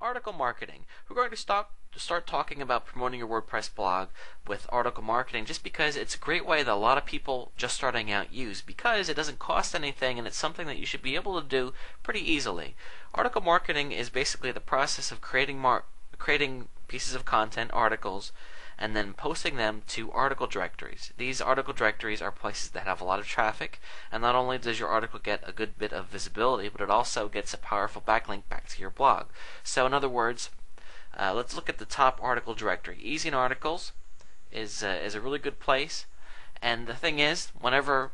article marketing. We're going to start talking about promoting your WordPress blog with article marketing, just because it's a great way that a lot of people just starting out use, because it doesn't cost anything and it's something that you should be able to do pretty easily. Article marketing is basically the process of creating pieces of content, articles, and then posting them to article directories. These article directories are places that have a lot of traffic, and not only does your article get a good bit of visibility, but it also gets a powerful backlink back to your blog. So in other words, let's look at the top article directory. Easy in Articles is a really good place, and the thing is, whenever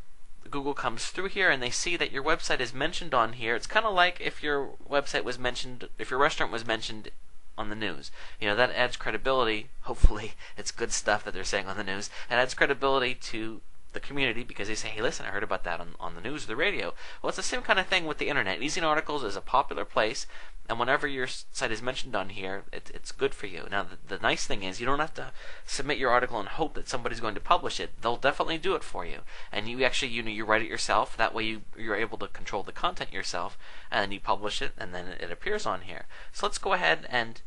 Google comes through here and they see that your website is mentioned on here, it's kind of like if your website was mentioned, if your restaurant was mentioned on the news. That adds credibility. Hopefully it's good stuff that they're saying on the news. It adds credibility to the community because they say, hey, listen, I heard about that on the news or the radio. Well, it's the same kind of thing with the internet. Easy in Articles is a popular place, and whenever your site is mentioned on here, it's good for you. Now, the nice thing is you don't have to submit your article and hope that somebody's going to publish it. They'll definitely do it for you. And you actually, you write it yourself. That way you're able to control the content yourself, and then you publish it, and then it appears on here. So let's go ahead and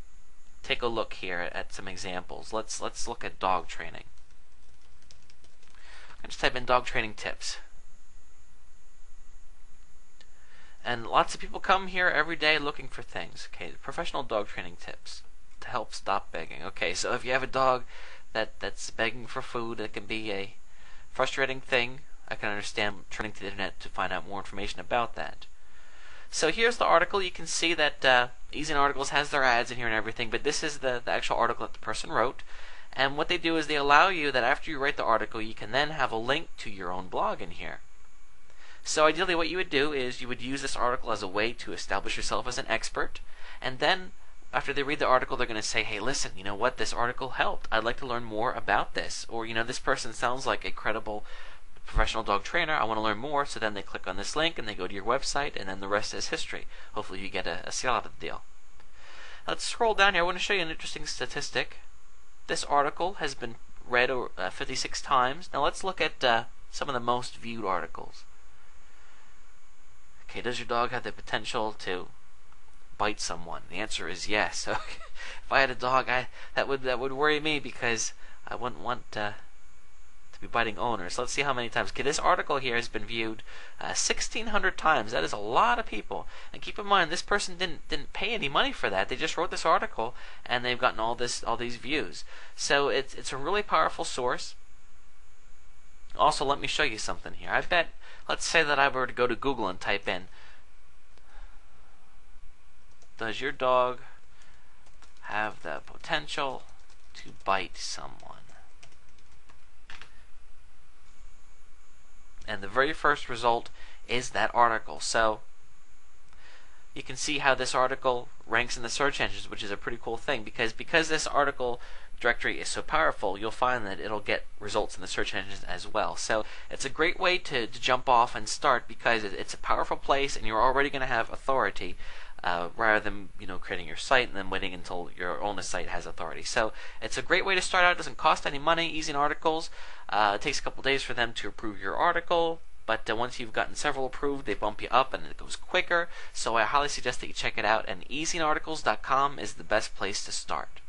take a look here at some examples. Let's look at dog training. I just type in dog training tips. And lots of people come here every day looking for things. Okay, professional dog training tips to help stop begging. Okay, so if you have a dog that's begging for food, it can be a frustrating thing. I can understand turning to the internet to find out more information about that. So here's the article. You can see that Easy in Articles has their ads in here and everything, but this is the actual article that the person wrote. And what they do is they allow you that after you write the article, you can then have a link to your own blog in here. So ideally what you would do is you would use this article as a way to establish yourself as an expert, and then after they read the article, they're going to say, hey, listen, you know what, this article helped. I'd like to learn more about this. Or, this person sounds like a credible professional dog trainer. I want to learn more. So then they click on this link and they go to your website, and then the rest is history. Hopefully you get a sale out of the deal. Let's scroll down here. I want to show you an interesting statistic. This article has been read 56 times. Now let's look at some of the most viewed articles. Okay, does your dog have the potential to bite someone? The answer is yes. So if I had a dog, that would worry me, because I wouldn't want to be biting owners. Let's see how many times. Okay, this article here has been viewed 1,600 times. That is a lot of people. And keep in mind, this person didn't pay any money for that. They just wrote this article, and they've gotten all these views. So it's a really powerful source. Also, let me show you something here. I bet, let's say that I were to go to Google and type in, does your dog have the potential to bite someone? And the very first result is that article. So you can see how this article ranks in the search engines, which is a pretty cool thing, because this article directory is so powerful, you'll find that it'll get results in the search engines as well. So it's a great way to jump off and start, because it's a powerful place and you're already going to have authority, rather than creating your site and then waiting until your own site has authority. So it's a great way to start out. It doesn't cost any money. Easy in Articles. It takes a couple days for them to approve your article, but once you've gotten several approved, they bump you up and it goes quicker. So I highly suggest that you check it out, and easyinarticles.com is the best place to start.